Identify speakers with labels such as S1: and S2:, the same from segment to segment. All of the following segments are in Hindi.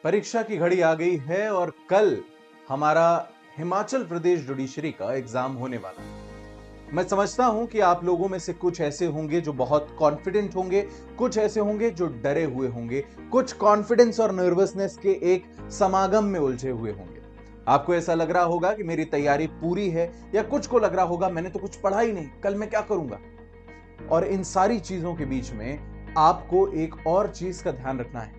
S1: परीक्षा की घड़ी आ गई है और कल हमारा हिमाचल प्रदेश जुडिशरी का एग्जाम होने वाला है। मैं समझता हूं कि आप लोगों में से कुछ ऐसे होंगे जो बहुत कॉन्फिडेंट होंगे, कुछ ऐसे होंगे जो डरे हुए होंगे, कुछ कॉन्फिडेंस और नर्वसनेस के एक समागम में उलझे हुए होंगे। आपको ऐसा लग रहा होगा कि मेरी तैयारी पूरी है, या कुछ को लग रहा होगा मैंने तो कुछ पढ़ा ही नहीं, कल मैं क्या करूंगा। और इन सारी चीजों के बीच में आपको एक और चीज का ध्यान रखना है,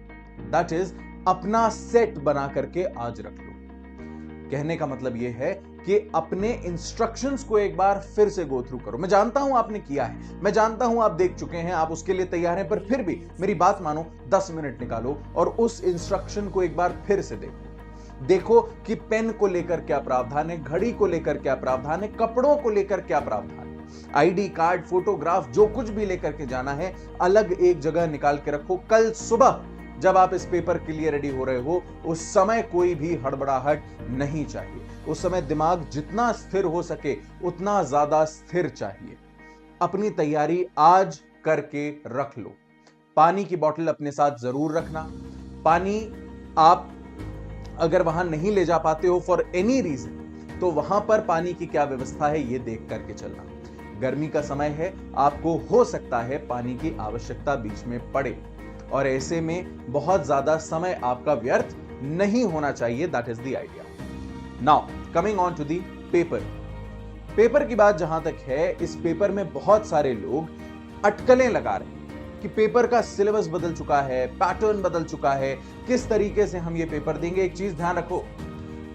S1: दैट इज अपना सेट बना करके आज रख लो। कहने का मतलब यह है कि अपने इंस्ट्रक्शंस को एक बार फिर से गो थ्रू करो। मैं जानता हूं आपने किया है, मैं जानता हूं आप देख चुके हैं, आप उसके लिए तैयार हैं, पर फिर भी मेरी बात मानो, 10 मिनट निकालो और उस इंस्ट्रक्शन को एक बार फिर से देखो। देखो कि पेन को लेकर क्या प्रावधान है, घड़ी को लेकर क्या प्रावधान है, कपड़ों को लेकर क्या प्रावधान है, आईडी कार्ड, फोटोग्राफ, जो कुछ भी लेकर के जाना है अलग एक जगह निकाल के रखो। कल सुबह जब आप इस पेपर के लिए रेडी हो रहे हो, उस समय कोई भी हड़बड़ाहट नहीं चाहिए। उस समय दिमाग जितना स्थिर हो सके उतना ज्यादा स्थिर चाहिए। अपनी तैयारी आज करके रख लो। पानी की बोतल अपने साथ जरूर रखना। पानी आप अगर वहां नहीं ले जा पाते हो फॉर एनी रीजन, तो वहां पर पानी की क्या व्यवस्था है ये देख करके चलना। गर्मी का समय है, आपको हो सकता है पानी की आवश्यकता बीच में पड़े, और ऐसे में बहुत ज्यादा समय आपका व्यर्थ नहीं होना चाहिए। That is the idea. Now coming on to the paper. Paper की बात जहां तक है, इस पेपर में बहुत सारे लोग अटकलें लगा रहे हैं कि पेपर का सिलेबस बदल चुका है, पैटर्न बदल चुका है, किस तरीके से हम ये पेपर देंगे। एक चीज ध्यान रखो,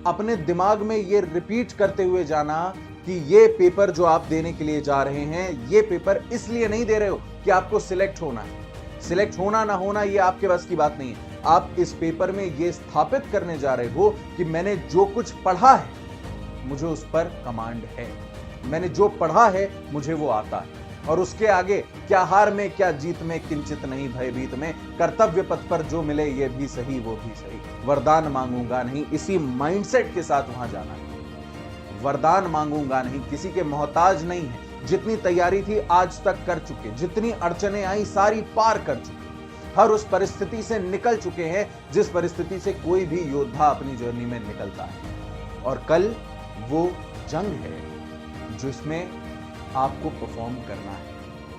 S1: अपने दिमाग में ये रिपीट करते हुए जाना कि ये पेपर जो आप देने के लिए जा रहे हैं, ये पेपर इसलिए नहीं दे रहे हो कि आपको सिलेक्ट होना है। सिलेक्ट होना ना होना ये आपके बस की बात नहीं है। आप इस पेपर में ये स्थापित करने जा रहे हो कि मैंने जो कुछ पढ़ा है मुझे उस पर कमांड है, मैंने जो पढ़ा है मुझे वो आता है, और उसके आगे क्या हार में क्या जीत में किंचित नहीं भयभीत में, कर्तव्य पथ पर जो मिले ये भी सही वो भी सही, वरदान मांगूंगा नहीं, इसी माइंडसेट के साथ वहां जाना है। वरदान मांगूंगा नहीं, किसी के मोहताज नहीं है। जितनी तैयारी थी आज तक कर चुके, जितनी अड़चने आई सारी पार कर चुके, हर उस परिस्थिति से निकल चुके हैं जिस परिस्थिति से कोई भी योद्धा अपनी जर्नी में निकलता है। और कल वो जंग है जिसमें आपको परफॉर्म करना है,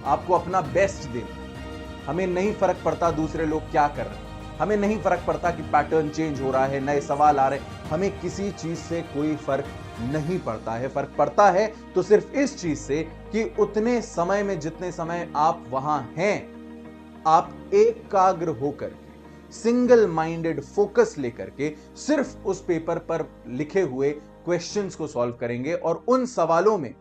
S1: आपको अपना बेस्ट देना है। हमें नहीं फर्क पड़ता दूसरे लोग क्या कर रहे हैं, हमें नहीं फर्क पड़ता कि पैटर्न चेंज हो रहा है, नए सवाल आ रहे हैं, हमें किसी चीज से कोई फर्क नहीं पड़ता है। फर्क पड़ता है तो सिर्फ इस चीज से कि उतने समय में जितने समय आप वहां हैं, आप एकाग्र होकर के, सिंगल माइंडेड फोकस लेकर के सिर्फ उस पेपर पर लिखे हुए क्वेश्चंस को सॉल्व करेंगे, और उन सवालों में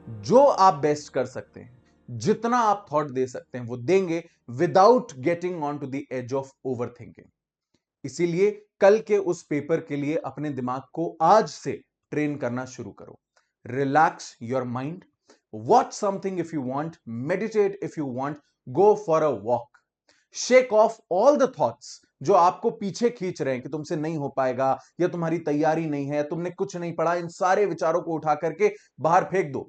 S1: जो आप बेस्ट कर सकते हैं, जितना आप थॉट दे सकते हैं वो देंगे, without getting on to the edge of overthinking. इसीलिए कल के उस पेपर के लिए अपने दिमाग को आज से ट्रेन करना शुरू करो। Relax your mind, watch something if you want, meditate if you want, go for a walk, shake of all the thoughts जो आपको पीछे खींच रहे हैं कि तुमसे नहीं हो पाएगा, या तुम्हारी तैयारी नहीं है, तुमने कुछ नहीं पढ़ा। इन सारे विचारों को उठा करके बाहर फेंक दो,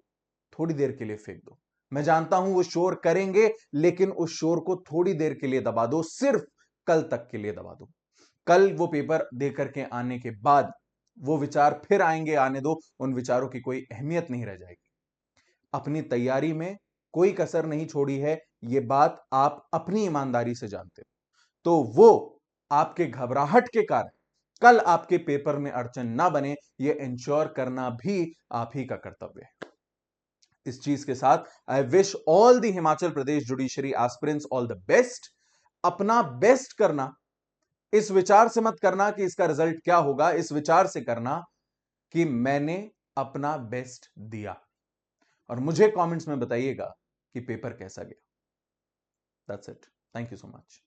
S1: थोड़ी देर के लिए फेंक दो। मैं जानता हूं वो शोर करेंगे, लेकिन उस शोर को थोड़ी देर के लिए दबा दो, सिर्फ कल तक के लिए दबा दो। कल वो पेपर देकर के आने के बाद वो विचार फिर आएंगे, आने दो, उन विचारों की कोई अहमियत नहीं रह जाएगी। अपनी तैयारी में कोई कसर नहीं छोड़ी है, ये बात आप अपनी ईमानदारी से जानते हो, तो वो आपके घबराहट के कारण कल आपके पेपर में अड़चन ना बने, ये इंश्योर करना भी आप ही का कर्तव्य है। इस चीज के साथ I wish all the Himachal Pradesh judiciary aspirants all the best. अपना बेस्ट करना, इस विचार से मत करना कि इसका रिजल्ट क्या होगा, इस विचार से करना कि मैंने अपना बेस्ट दिया। और मुझे कमेंट्स में बताइएगा कि पेपर कैसा गया। That's it. Thank you so much.